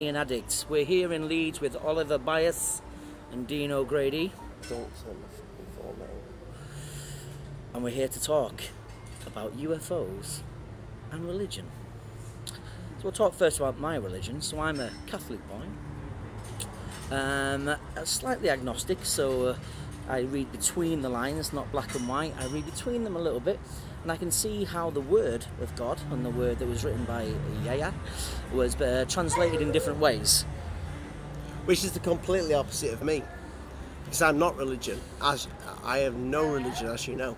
And Addict. We're here in Leeds with Oliver Bias and Dean O'Grady. Don't say my full name. And we're here to talk about UFOs and religion. So we'll talk first about my religion. So I'm a Catholic boy. Slightly agnostic, so I read between the lines, not black and white. I read between them a little bit, and I can see how the word of God and the word that was written by Yahya was translated in different ways. Which is the completely opposite of me. Because I'm not religion. I have no religion, as you know.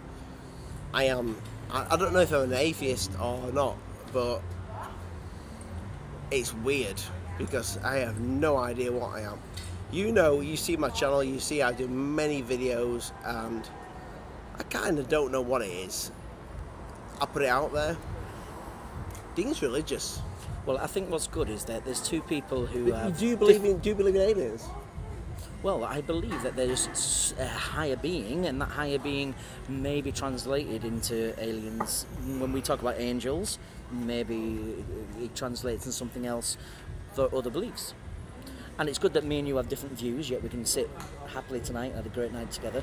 I don't know if I'm an atheist or not, but it's weird because I have no idea what I am. You know, you see my channel, you see I do many videos, and I kind of don't know what it is. I put it out there. Dean's religious. Well, I think what's good is that there's two people who Do you believe in aliens? Well, I believe that there's a higher being, and that higher being may be translated into aliens. When we talk about angels, maybe it translates into something else for other beliefs. And it's good that me and you have different views, yet we can sit happily tonight, had a great night together.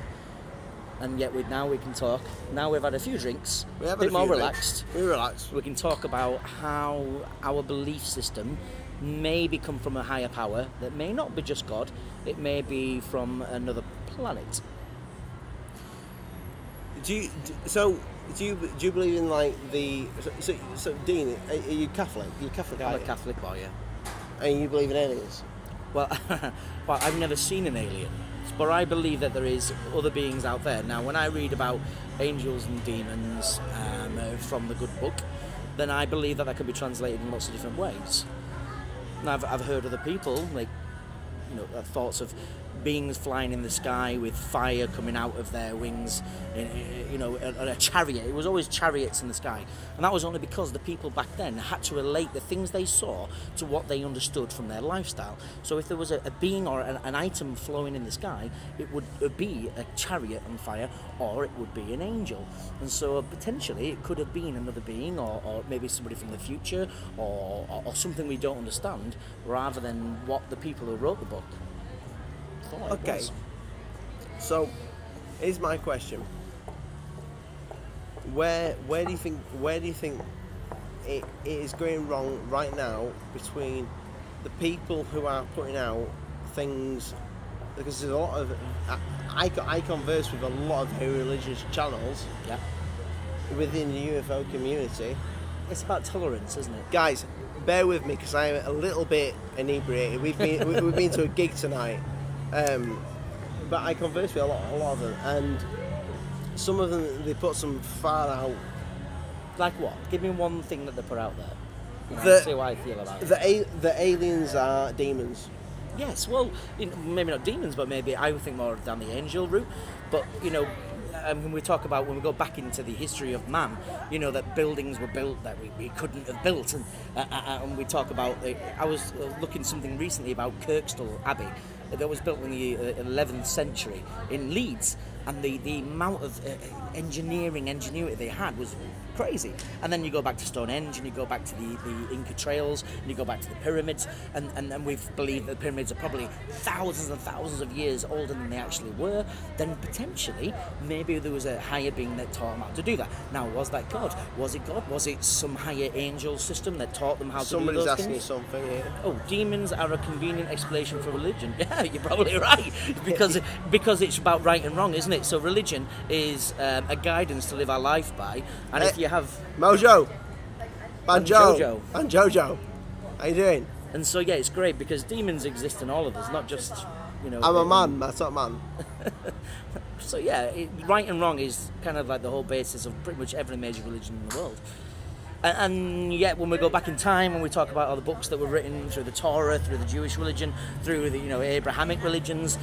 And yet now we can talk. Now we've had a few drinks, a bit more relaxed. We're relaxed. We can talk about how our belief system may come from a higher power that may not be just God. It may be from another planet. Do you believe in like so Dean? Are you Catholic? You're Catholic. I'm a Catholic boy, yeah. And you believe in aliens? Well, I've never seen an alien, but I believe that there is other beings out there. Now, when I read about angels and demons from the good book, then I believe that can be translated in lots of different ways. And I've heard other people, like, thoughts of beings flying in the sky with fire coming out of their wings, a chariot. It was always chariots in the sky, and that was only because the people back then had to relate the things they saw to what they understood from their lifestyle. So if there was a being or an item flowing in the sky, it would be a chariot on fire, or it would be an angel. And so potentially it could have been another being, or maybe somebody from the future, or something we don't understand, rather than what the people who wrote the book. Okay. So, here's my question: Where do you think it is going wrong right now between the people who are putting out things? Because there's a lot of I converse with a lot of very religious channels. Yeah. Within the UFO community. It's about tolerance, isn't it? Guys, bear with me because I'm a little bit inebriated. We've been to a gig tonight. But I converse with a lot of them, and some of them they put some far out. Like what? Give me one thing that they put out there. See what I feel about it. The aliens are demons. Yes, well, maybe not demons, but maybe I would think more down the angel route. But when we talk about, when we go back into the history of man, that buildings were built that we couldn't have built, and we talk about. I was looking something recently about Kirkstall Abbey that was built in the 11th century in Leeds, and the amount of ingenuity they had was crazy. And then you go back to Stonehenge, and you go back to the Inca trails, and you go back to the pyramids, and we've believed that the pyramids are probably thousands and thousands of years older than they actually were. Then potentially, maybe there was a higher being that taught them how to do that. Now, was that God? Was it God? Was it some higher angel system that taught them how to do those things? Somebody's asking something here. Oh, demons are a convenient explanation for religion. Yeah, you're probably right, because it's about right and wrong, isn't it? So religion is a guidance to live our life by, and if you have Mojo, Banjojo, how you doing? And so yeah, it's great because demons exist in all of us, not just I'm a man, that's not man. So yeah, right and wrong is kind of like the whole basis of pretty much every major religion in the world. And yet, when we go back in time, when we talk about all the books that were written through the Torah, through the Jewish religion, through the Abrahamic religions,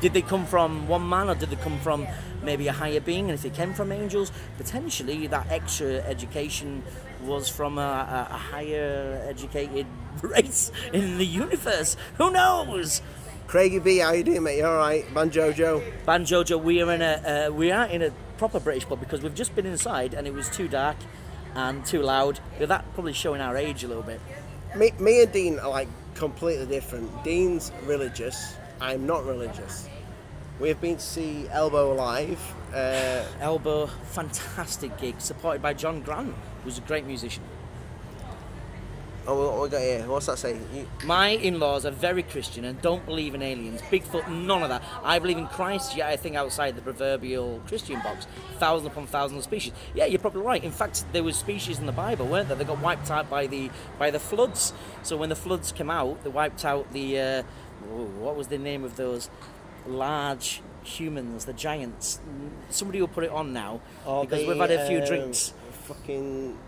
did they come from one man, or did they come from maybe a higher being? And if they came from angels, potentially that extra education was from a higher educated race in the universe. Who knows? Craigie B, how you doing, mate? You all right? Banjojo, we are in a proper British pub because we've just been inside and it was too dark and too loud. That probably showing our age a little bit. Me and Dean are like completely different. Dean's religious. I'm not religious. We've been to see Elbow live. Elbow, fantastic gig, supported by John Grant, who's a great musician. Oh, what we got here? What's that say? My in-laws are very Christian and don't believe in aliens. Bigfoot, none of that. I believe in Christ, yet I think outside the proverbial Christian box. Thousands upon thousands of species. Yeah, you're probably right. In fact, there was species in the Bible, weren't there? They got wiped out by the floods. So when the floods came out, they wiped out the... what was the name of those large humans, the giants? Somebody will put it on now, because we've had a few drinks. Fucking...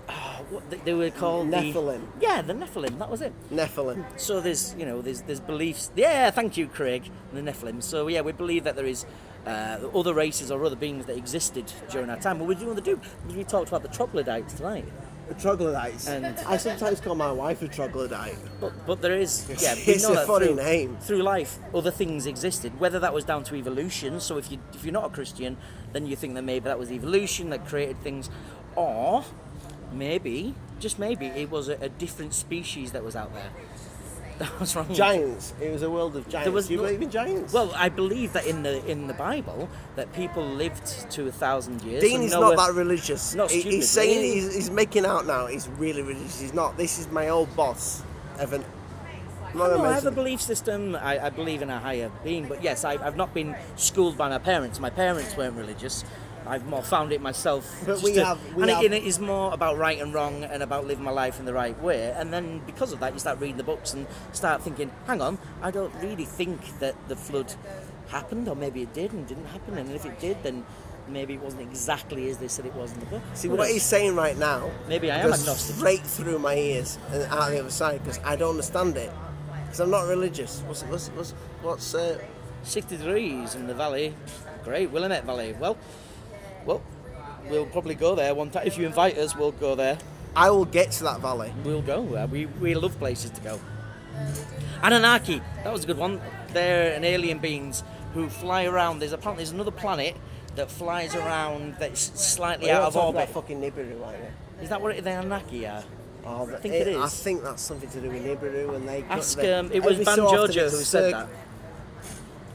what they were called Nephilim. The Nephilim, that was it. Nephilim. So there's beliefs. Yeah, thank you, Craig. The Nephilim. So yeah, we believe that there is other races or other beings that existed during our time. But we do want to do. We talked about the troglodytes tonight. The troglodytes. And I sometimes call my wife a troglodyte. But there is, yeah, we It's know a that funny name. through life, other things existed. Whether that was down to evolution. So if you're not a Christian, then you think that maybe that was evolution that created things, or maybe, just maybe, it was a different species that was out there. That was wrong. Giants. It was a world of giants. Do you believe in giants? Well, I believe that in the Bible that people lived to 1,000 years. Dean is not that religious. Not stupid, he's saying really. he's making out now. He's really religious. He's not. This is my old boss, Evan. No, I have a belief system. I believe in a higher being, but yes, I've not been schooled by my parents. My parents weren't religious. I've more found it myself. But it is more about right and wrong and about living my life in the right way. And then because of that, you start reading the books and start thinking, hang on, I don't really think that the flood happened, or maybe it did and didn't happen. And if it did, then maybe it wasn't exactly as they said it was in the book. See, what he's saying right now, maybe I am goes agnostic. Straight through my ears and out the other side, because I don't understand it. Because I'm not religious. What's 60 degrees in the valley. Great, Willamette Valley. Well, we'll probably go there one time. If you invite us, we'll go there. I will get to that valley. We'll go. We love places to go. Anunnaki, that was a good one. They're an alien beings who fly around. There's another planet that flies around that's slightly out of orbit. Fucking Nibiru, aren't you? Is that what the Anunnaki are? Oh, I think it is. I think that's something to do with Nibiru, and they. Ask. It was Ban Jojo who said that.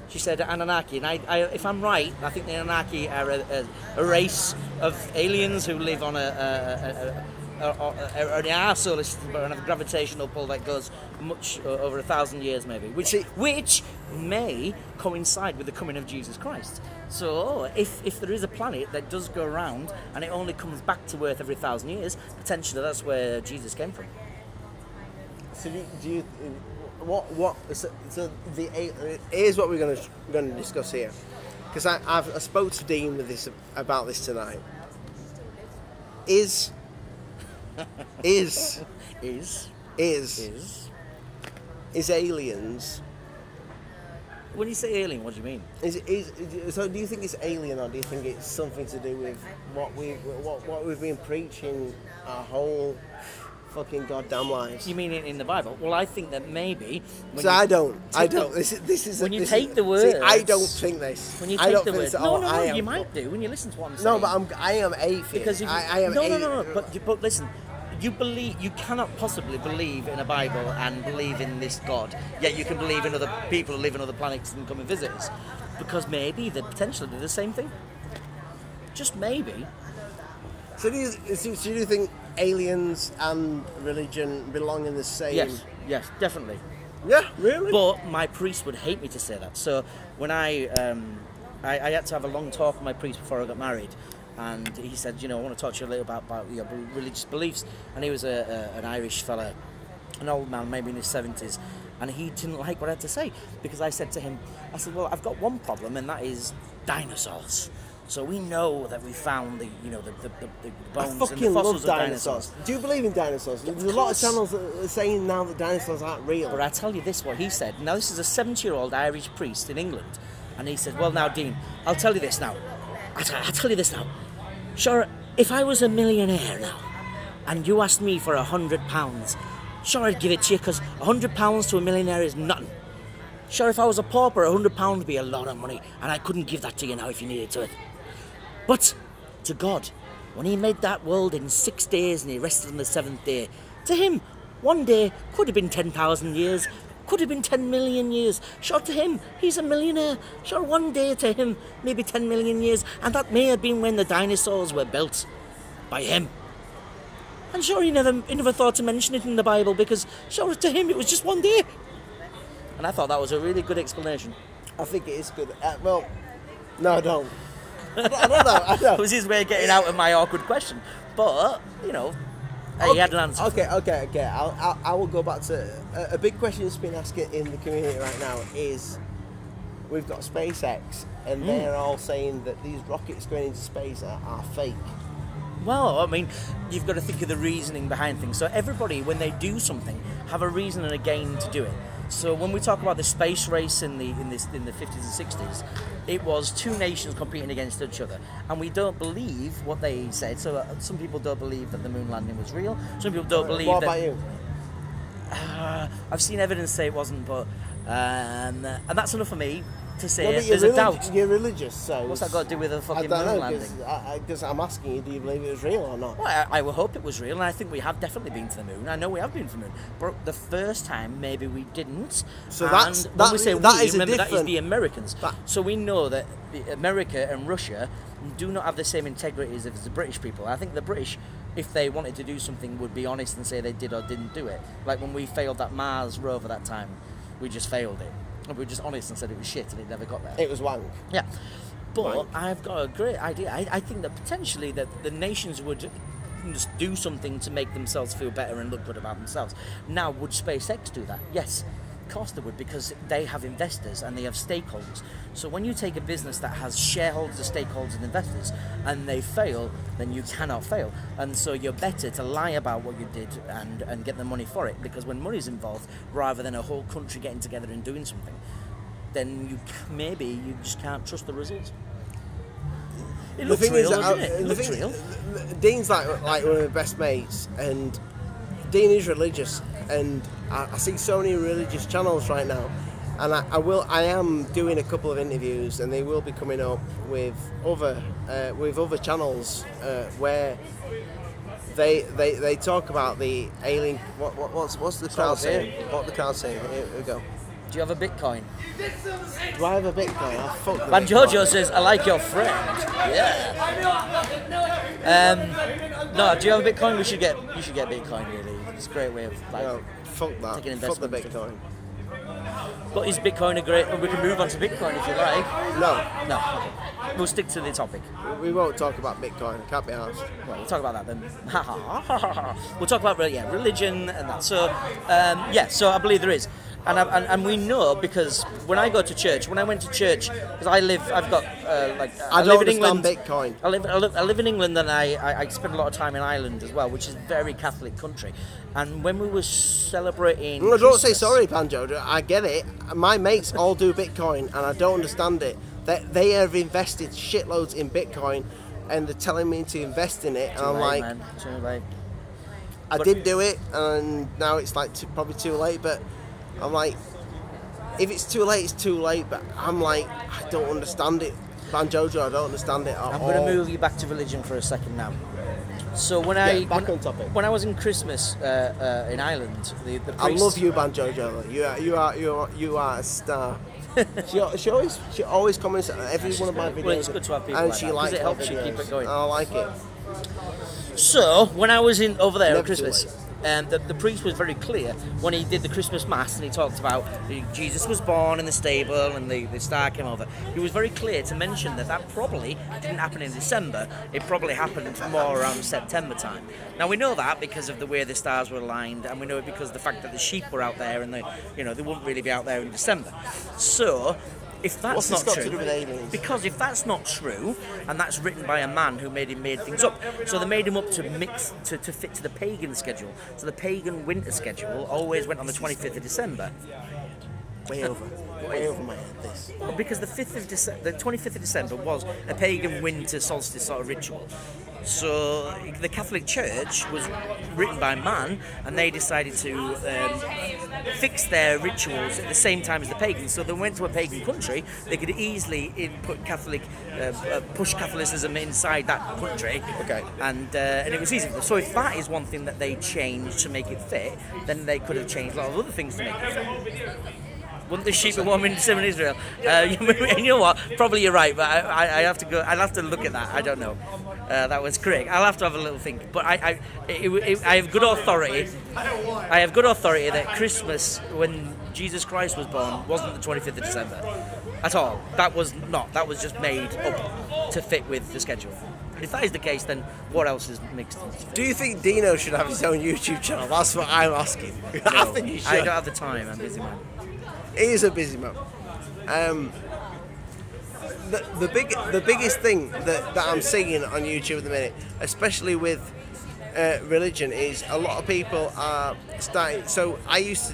She said Anunnaki, and I, if I'm right, I think the Anunnaki are a race of aliens who live on an our solar system, but on a gravitational pull that goes much over 1,000 years, maybe, which may coincide with the coming of Jesus Christ. So, if there is a planet that does go around and it only comes back to Earth every 1,000 years, potentially that's where Jesus came from. So, do you? Here's what we're going to discuss here, because I spoke to Dean about this tonight. Is aliens? When you say alien, what do you mean? So do you think it's alien, or do you think it's something to do with what we've been preaching our whole fucking goddamn lives? You mean it in the Bible? Well, I think that maybe. I don't. This is. When you take the words. See, I don't think this. When you take the words. No, you might do when you listen to what I'm saying. No, but I am atheist. Because I am. No. But listen. You cannot possibly believe in a Bible and believe in this God, yet you can believe in other people who live on other planets and come and visit us, because maybe they potentially do the same thing. Just maybe. So do you think aliens and religion belong in the same? Yes, definitely. Yeah, really. But my priest would hate me to say that. So when I had to have a long talk with my priest before I got married. And he said, I want to talk to you a little about your religious beliefs. And he was an Irish fella, an old man, maybe in his 70s. And he didn't like what I had to say, because I said to him, well, I've got one problem, and that is dinosaurs. So we know that we found the bones and the fossils of dinosaurs. Do you believe in dinosaurs? There's a lot of channels that are saying now that dinosaurs aren't real. But I tell you this, what he said. Now, this is a 70-year-old Irish priest in England. And he said, well, now, Dean, I'll tell you this now. I'll tell you this now. Sure, if I was a millionaire now, and you asked me for £100, sure, I'd give it to you, because £100 to a millionaire is nothing. Sure, if I was a pauper, £100 would be a lot of money, and I couldn't give that to you now if you needed to it. But to God, when he made that world in 6 days and he rested on the 7th day, to him, one day could have been 10,000 years, Could have been 10 million years. Sure, to him, he's a millionaire. Sure, one day to him, maybe 10 million years. And that may have been when the dinosaurs were built by him. And sure, he never thought to mention it in the Bible because, sure, to him, it was just one day. And I thought that was a really good explanation. I think it is good. Well, no, I don't. I don't know. I don't. It was his way of getting out of my awkward question. But, you know, he had an answer. Okay. I will go back to a big question that's been asked in the community right now is we've got SpaceX and they're all saying that these rockets going into space are fake. Well, I mean, you've got to think of the reasoning behind things. So everybody, when they do something, have a reason and a gain to do it. So when we talk about the space race in the 50s and 60s, it was two nations competing against each other, and we don't believe what they said. So some people don't believe that the moon landing was real. Some people don't believe. What about you? I've seen evidence say it wasn't, but and that's enough for me to say No, but there's a doubt. You're religious, so What's that got to do with a fucking I don't moon know, landing? because I'm asking you, do you believe it was real or not? Well, I will hope it was real, and I think we have definitely been to the moon. I know we have been to the moon, but the first time maybe we didn't. So and that's when we say that we, is remember a different. that is the Americans. That- So we know that America and Russia do not have the same integrity as the British people. I think the British, if they wanted to do something, would be honest and say they did or didn't do it. Like when we failed that Mars rover that time, we just failed it. And we were just honest and said it was shit and it never got there. It was wank. Yeah. But Wank. I've got a great idea. I think that potentially that the nations would just do something to make themselves feel better and look good about themselves. Now, would SpaceX do that? Yes. Of course they would, because they have investors and they have stakeholders. So when you take a business that has shareholders, stakeholders and investors and they fail, then you cannot fail. And so you're better to lie about what you did and get the money for it, because when money's involved, rather than a whole country getting together and doing something, then maybe you just can't trust the results. It looks real, doesn't it? It looks real. Dean's like one of my best mates, and Dean is religious, and I see so many religious channels right now, and I am doing a couple of interviews, and they will be coming up with other channels where they talk about the alien. What's the crowd saying? What the crowd saying? Here we go. Do you have a Bitcoin? Do I have a Bitcoin? I fuck the Van Bitcoin. Jojo says, I like your friend. Yeah. No, do you have a Bitcoin? You should get Bitcoin, really. It's a great way of No, fuck that. taking Fuck the investment. Bitcoin. But is Bitcoin a great... We can move on to Bitcoin if you like. No, No. Okay. We'll stick to the topic. we won't talk about Bitcoin. Can't be asked. Well, we'll talk about that then. We'll talk about religion and that. So, so I believe there is. And we know, because when I go to church, when I went to church, because I live in England. Bitcoin. I live in England, and I spend a lot of time in Ireland as well, which is a very Catholic country. And when we were celebrating, No, don't say Christmas- sorry, Panjo. I get it. My mates all do Bitcoin, and I don't understand it. They have invested shitloads in Bitcoin, and they're telling me to invest in it, and Too I'm late, like, man. Too late. I did do it, and now it's like probably too late. But I'm like, if it's too late, it's too late. But I'm like, I don't understand it, Banjojo. I don't understand it at I'm all. going to move you back to religion for a second now. So when on topic. When I was in Christmas in Ireland, the priest, I love you, Banjojo. You are a star. she always comments on every one of my videos. Well, it's good to have people and like she that, 'cause likes it helps my you keep videos. it going. I like it. So when I was over there at Never too Christmas, the priest was very clear when he did the Christmas mass, and he talked about Jesus was born in the stable and the star came over. He was very clear to mention that probably didn't happen in December. It probably happened more around September time. Now we know that because of the way the stars were aligned, and we know it because of the fact that the sheep were out there, and they wouldn't really be out there in December. So, if that's What's not this got true, to do with aliens? because if that's not true, and that's written by a man who made things up, so they made him up to fit to the pagan schedule. So the pagan winter schedule always went on the 25th of December. way over my head. This. Well, because the 25th of December was a pagan winter solstice sort of ritual. So the Catholic Church was written by man, and they decided to fix their rituals at the same time as the pagans. So they went to a pagan country. They could easily push Catholicism inside that country. Okay. And it was easy. So if that is one thing that they changed to make it fit, then they could have changed a lot of other things to make it fit. Wouldn't the sheep be warm in December in Israel? You know what? Probably you're right, but I have to go. I'll have to look at that. I don't know. That was correct. I'll have to have a little think. But I have good authority. I have good authority that Christmas, when Jesus Christ was born, wasn't the 25th of December at all. That was not. That was just made up to fit with the schedule. If that is the case, then what else is mixed in? Do you think Dino should have his own YouTube channel? That's what I'm asking. No, I think he should. I don't have the time. I'm a busy man. He is a busy man. The biggest thing that I'm seeing on YouTube at the minute, especially with religion, is a lot of people are starting. So I used to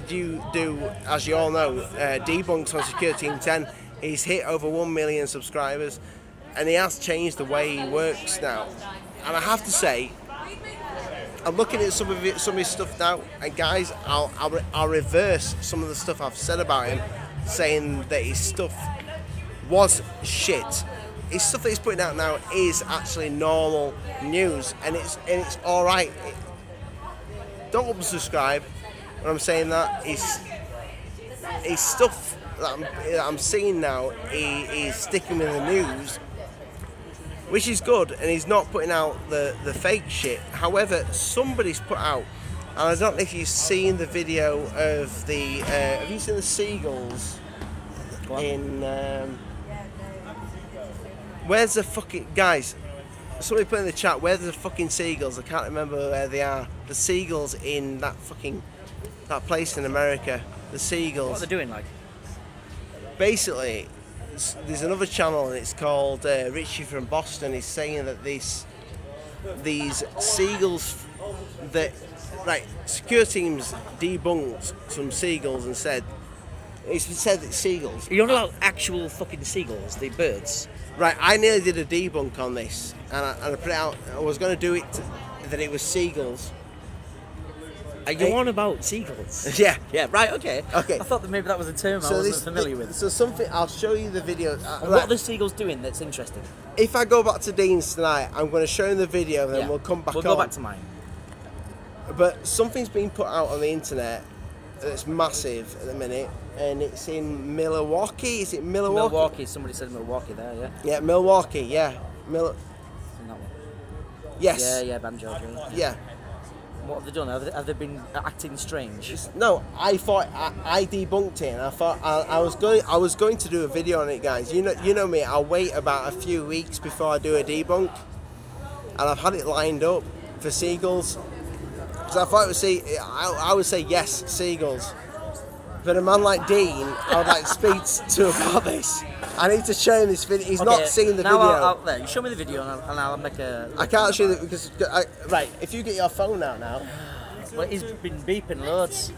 do as you all know, debunks on Security Team 10. He's hit over 1 million subscribers, and he has changed the way he works now. And I have to say, I'm looking at some of his stuff now, and guys, I'll reverse some of the stuff I've said about him, saying that his stuff was shit. His stuff that he's putting out now is actually normal news, and it's all right. Don't unsubscribe when I'm saying that. His stuff that I'm seeing now is sticking with the news, which is good, and he's not putting out the fake shit. However, somebody's put out, and I don't know if you've seen the video of the. Have you seen the seagulls in? Where's the fucking guys? Somebody put in the chat. Where's the fucking seagulls? I can't remember where they are. The seagulls in that place in America. The seagulls. What are they doing like? Basically, there's another channel, and it's called Richie from Boston. He's saying that these seagulls secure teams debunked some seagulls and said it's seagulls. You're not about actual fucking seagulls, the birds. Right, I nearly did a debunk on this, and I put it out. I was going to do it that it was seagulls. Are you on about seagulls? Yeah. Yeah, right, okay. Okay. I thought that maybe that was a term I wasn't familiar with. So something, I'll show you the video. What are the seagulls doing that's interesting? If I go back to Dean's tonight, I'm going to show him the video, and then we'll come back on. We'll go back to mine. But something's been put out on the internet that's massive at the minute, and it's in Milwaukee. Is it Milwaukee? Milwaukee. Somebody said Milwaukee there, yeah? Yeah, Milwaukee, yeah. In that one. Yes. Yeah, Banjo. Yeah. What have they done? Have they been acting strange? No, I thought I debunked it, and I thought I was going to do a video on it, guys. You know me. I'll wait about a few weeks before I do a debunk, and I've had it lined up for seagulls. Because I thought I would say yes, seagulls. But a man like Dean, I would like to speak to about this. I need to show him this video. He's not seen the video. There, show me the video and I'll make a... I can't show you that because... right, if you get your phone out now... Well, he's been beeping loads.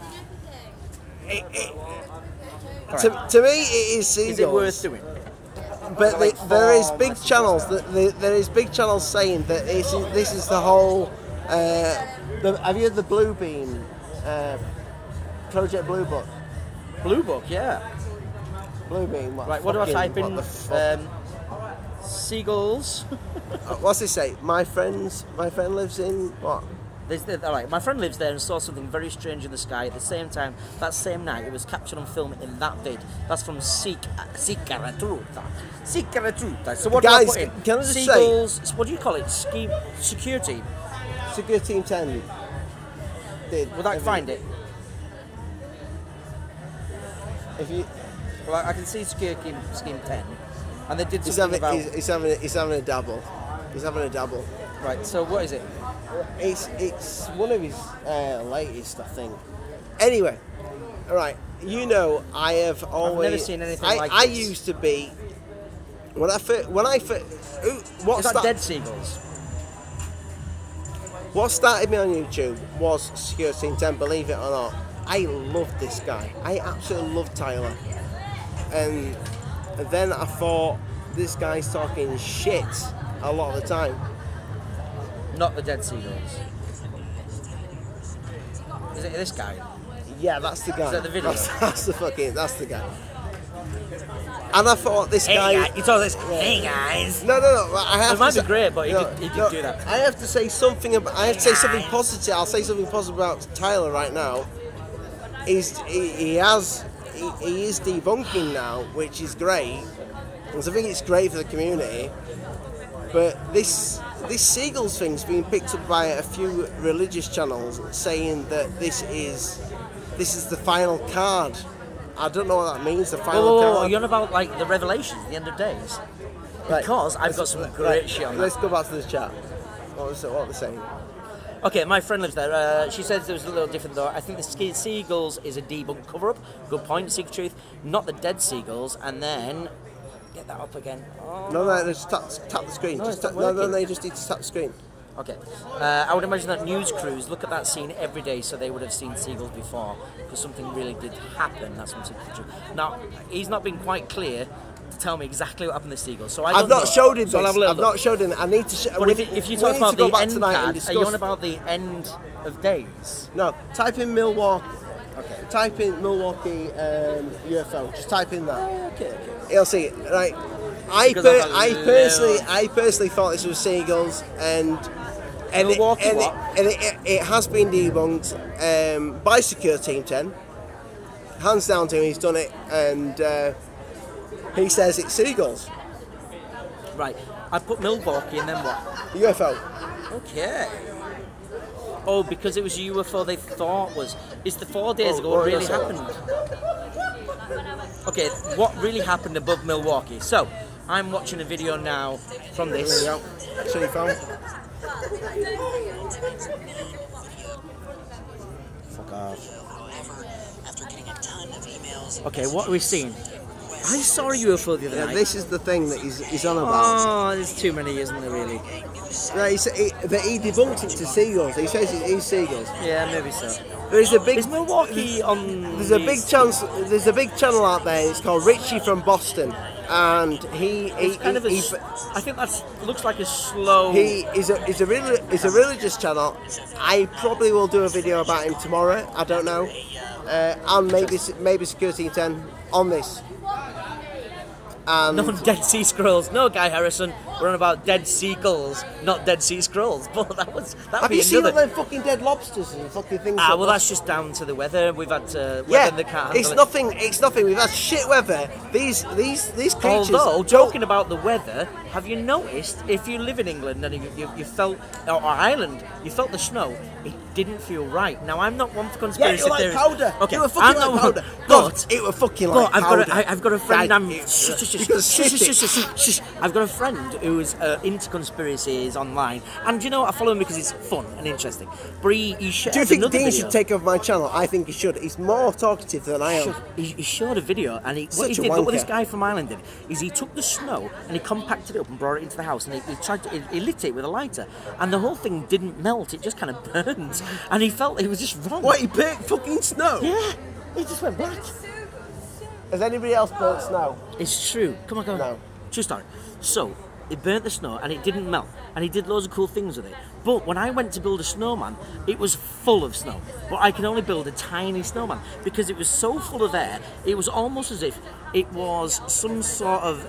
To me, it is seagulls. Is it worth doing? But there is big channels. There is big channels saying that this is the whole... have you heard the Blue Beam? Project Blue Book? Blue Book, yeah. Blue Beam. Right, what do I type in? Seagulls. What's it say? My friend lives in what? Alright, my friend lives there and saw something very strange in the sky. At the same time, that same night, it was captured on film in that vid. That's from Sikaratruta. So what guys, do I put in? Can I just Seagulls, what do you call it? Security. Security Team 10 did. Would I find it? If you... Well, I can see Security Scheme 10. And they did something about... He's having a dabble. He's having a dabble. Right, so what is it? It's one of his latest, I think. Anyway, right, I have always... I've never seen anything like this. I used to be... When I first... Is that Dead Seagulls? What started me on YouTube was Security Team 10, believe it or not. I loved this guy. I absolutely loved Tyler. And then I thought, this guy's talking shit a lot of the time. Not the dead seagulls. Is it this guy? Yeah, that's the guy. Is that the video? That's the guy. And I thought this guy. You told us, hey guys. No. I have It might to be great, but he could do that. I have to say something about. I have to say something positive. I'll say something positive about Tyler right now. He is debunking now, which is great. Because I think it's great for the community. But this seagulls thing's been picked up by a few religious channels saying that this is the final card. I don't know what that means, the final card. You're on about like the revelations, the end of days? Because I've got some great shit on that. Let's go back to the chat. What are they saying? Okay, my friend lives there. She says it was a little different though. I think the seagulls is a debunked cover-up. Good point, Seek Truth. Not the dead seagulls, and then... Get that up again. Oh. No, just tap the screen. No, They just need to tap the screen. Okay. I would imagine that news crews look at that scene every day, so they would have seen seagulls before, because something really did happen. That's what Seek Truth. Now, he's not been quite clear to tell me exactly what happened to the seagulls. So I've not showed him this. I've not showed him. I need to. But if you talk about the end card, are you on about the end of days? No. Type in Milwaukee. Okay. Type in Milwaukee UFO. Just type in that. Okay. You'll see it. Right. I personally thought this was seagulls, and it has been debunked by Secure Team 10. Hands down to him, he's done it, and he says it's seagulls. Right. I put Milwaukee and then what? UFO. Okay. Oh, because it was a UFO they thought was... It's the 4 days ago what really happened. Okay, what really happened above Milwaukee? So, I'm watching a video now from this. There we go. So you found? Fuck off. Okay, what are we seeing? I saw a UFO the other night. This is the thing that he's on about. Oh, there's too many, isn't there, really? No, he debunked it to seagulls. He says it is seagulls. Yeah, maybe so. Is Milwaukee on? There's a big chance. There's a big channel out there. It's called Richie from Boston, and I think that looks like a slow. He's a religious channel. I probably will do a video about him tomorrow. I don't know, and maybe Security 10 on this. And no Dead Sea Scrolls. No, Guy Harrison. We're on about Dead Seagulls, not Dead Sea Scrolls. But that have you seen all them fucking dead lobsters and fucking things? Well, that's just down to the weather. We've had weather in the car. It's nothing. We've had shit weather. These creatures. Although, joking about the weather, have you noticed if you live in England and you felt, or Ireland, you felt the snow, it didn't feel right. Now, I'm not one for conspiracy theories. theories. Powder. Okay, You were fucking like powder. But it was fucking like powder. I've got a friend. I've got a friend who is into conspiracies online, and you know I follow him because it's fun and interesting. But he shared. Do you think another Dean video. should take over my channel? I think he should. He's more talkative than I am. He showed a video, and what this guy from Ireland did is he took the snow and he compacted it up and brought it into the house, and he lit it with a lighter, and the whole thing didn't melt; it just kind of burned, and he felt it was just wrong. What, he burnt fucking snow? Yeah, it just went black. Has anybody else burnt snow? It's true. Come on. No. True story. So, it burnt the snow and it didn't melt. And he did loads of cool things with it. But when I went to build a snowman, it was full of snow. But I could only build a tiny snowman because it was so full of air, it was almost as if it was some sort of...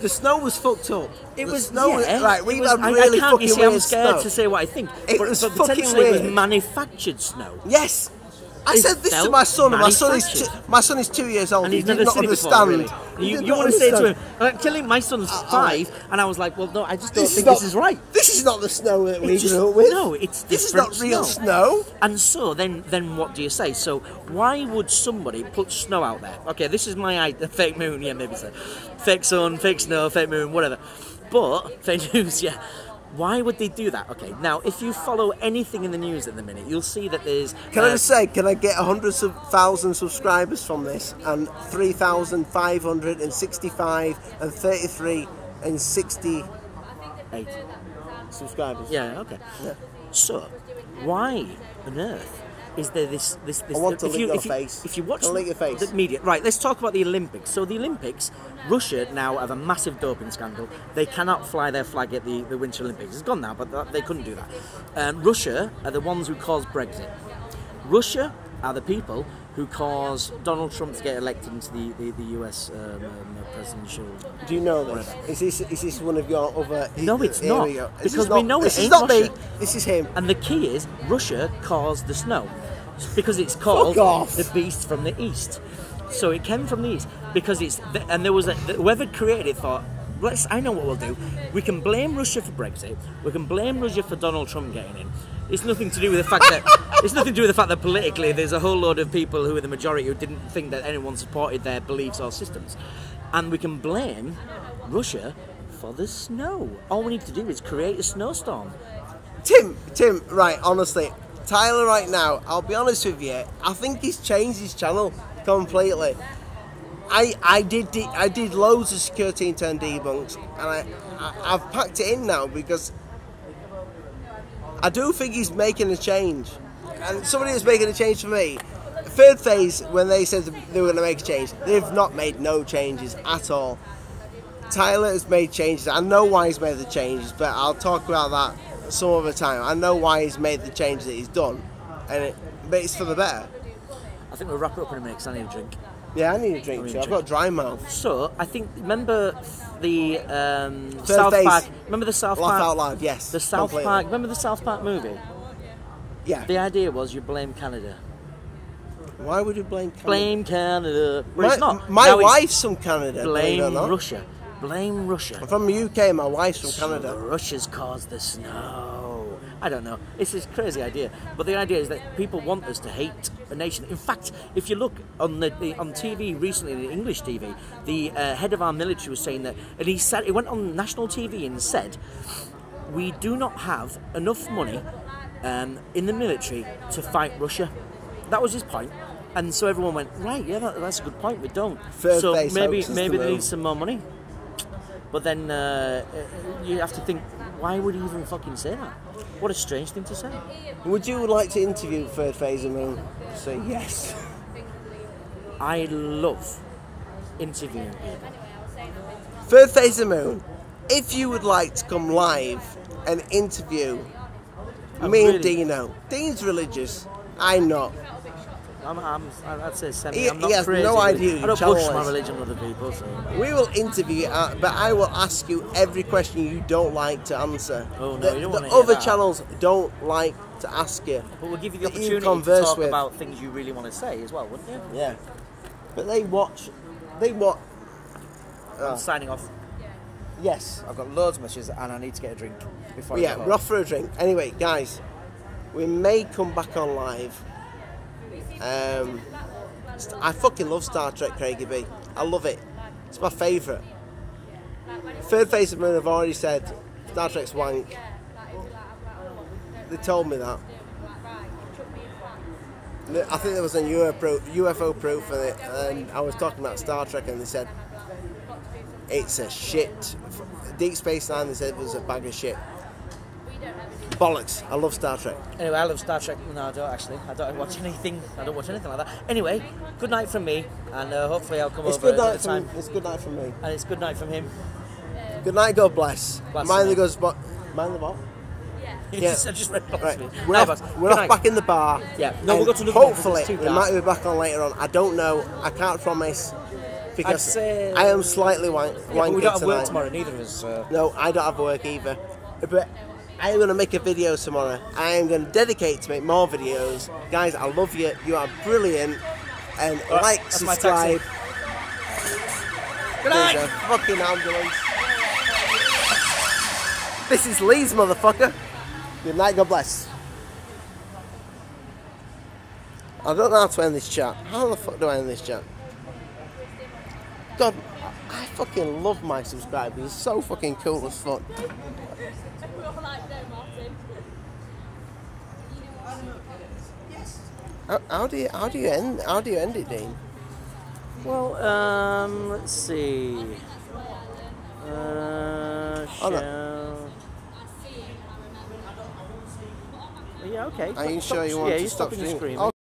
the snow was fucked up. It was snow. Yeah, right, we had really I can't, fucking you see, weird I'm scared snow. to say what I think. It but was but fucking potentially weird. it was manufactured snow. Yes. I said this to my son, and my son is 2 years old. And he's he did never not seen understand. It before, really. You want to say to him, tell him my son's 5, and I was like, well, no, I just don't think this is right. This is not the snow that we grew up with. No, it's different. This is not real snow. And so then what do you say? So why would somebody put snow out there? Okay, this is my idea. Fake moon, yeah, maybe so. Fake sun, fake snow, fake moon, whatever. But fake news, yeah. Why would they do that? Okay, now if you follow anything in the news at the minute, you'll see that there's... Can I just say, can I get 100,000 subscribers from this? And 3,565 and 33 and 68 subscribers. Yeah, okay. Yeah. So, why on earth is there this I want to if lick you, your if you, face. If you watch I'll lick your face. the media, right? Let's talk about the Olympics. So the Olympics, Russia now have a massive doping scandal. They cannot fly their flag at the Winter Olympics. It's gone now, but they couldn't do that. Russia are the ones who caused Brexit. Russia are the people who caused Donald Trump to get elected into the US presidential. Do you know this? Is this one of your other? No, it's here not. We go. Because we know this it is ain't not Russia. me. This is him. And the key is Russia caused the snow because it's called Fuck off. the beast from the east. So it came from the east because and there was whoever created it thought, I know what we'll do. We can blame Russia for Brexit. We can blame Russia for Donald Trump getting in. It's nothing to do with the fact that politically there's a whole load of people who are the majority who didn't think that anyone supported their beliefs or systems, and we can blame Russia for the snow. All we need to do is create a snowstorm. Tim, right, honestly, Tyler right now, I'll be honest with you, I think he's changed his channel completely. I did loads of security intern debunks, and I've packed it in now because I do think he's making a change. And somebody who's making a change for me, Third Phase, when they said they were going to make a change, they've not made no changes at all. Tyler has made changes. I know why he's made the changes, but I'll talk about that some other time. I know why he's made the changes that he's done, but it's for the better. I think we'll wrap it up in a minute because I need a drink. Yeah, I need a drink too. I've got a dry mouth. So I think remember the Third South Phase. Park. Remember the South Laugh Park. out loud, yes. The South completely. Park. Remember the South Park movie? Yeah. The idea was you blame Canada. Why would you blame Canada? Blame Canada. But it's not. My Now it's wife's from Canada. believe it or blame not. Russia. Blame Russia. I'm from the UK. My wife's from Canada. So Russia's caused the snow. I don't know. It's this crazy idea, but the idea is that people want us to hate a nation. In fact, if you look on on TV recently, the English TV, the head of our military was saying that, and he went on national TV and said, "We do not have enough money in the military to fight Russia." That was his point. And so everyone went, right, yeah, that's a good point. We don't. Third so Phase maybe hoaxes they the moon. need some more money. But then you have to think, why would he even fucking say that? What a strange thing to say. Would you like to interview Third Phase and Moon? Say yes. I love interviewing people. Third Phase of Moon, if you would like to come live and interview me and Dino. Dean's religious. I'm not. I'd say semi. He I'm not has crazy. no idea I don't who push channel my is. religion on other people. So. We will interview you, but I will ask you every question you don't like to answer. Oh, no, you don't the wanna hear other that. channels don't like to ask you. But we'll give you the that you opportunity to converse talk with. about things you really want to say as well, wouldn't you? Yeah. But they watch. Oh. I'm signing off. Yes. I've got loads of messages and I need to get a drink before I Yeah, go we're off for a drink. Anyway, guys, we may come back on live. I fucking love Star Trek, Craigie B. I love it. It's my favourite. Third Phase of Moon have already said Star Trek's wank. They told me that. I think there was a UFO proof of it, and I was talking about Star Trek, and they said it's a shit. Deep Space Nine, they said it was a bag of shit. Bollocks. I love Star Trek. Anyway, I love Star Trek. No, I don't actually. I don't watch anything. I don't watch anything like that. Anyway, good night from me, and hopefully I'll come It's over good night another time. from. It's good night from me. And it's good night from him. Good night. God bless. Bless Mind you. the good spot. Mind the what? Yeah. Yeah. I just read it. Right. Night, We're off, boss. we're Good off night. back in the bar. Yeah. No, we'll And go to another one 'cause hopefully it's too we dark. might be back on later on. I don't know. I can't promise because say- I am slightly wanky Yeah, but we don't have work tonight. tomorrow, neither of us. No, I don't have work either. But I am going to make a video tomorrow. I am going to dedicate to make more videos. Guys, I love you. You are brilliant. And Right, like, that's my subscribe. Good There's night. a fucking ambulance. This is Lee's, motherfucker. Good night, God bless. I don't know how to end this chat. How the fuck do I end this chat? God, I fucking love my subscribers. It's so fucking cool as fuck. How do you end it, Dean? Well, let's see. Oh, no. Yeah, yeah, okay. Are you sure you want yeah, to you're stop stopping and streaming? screaming.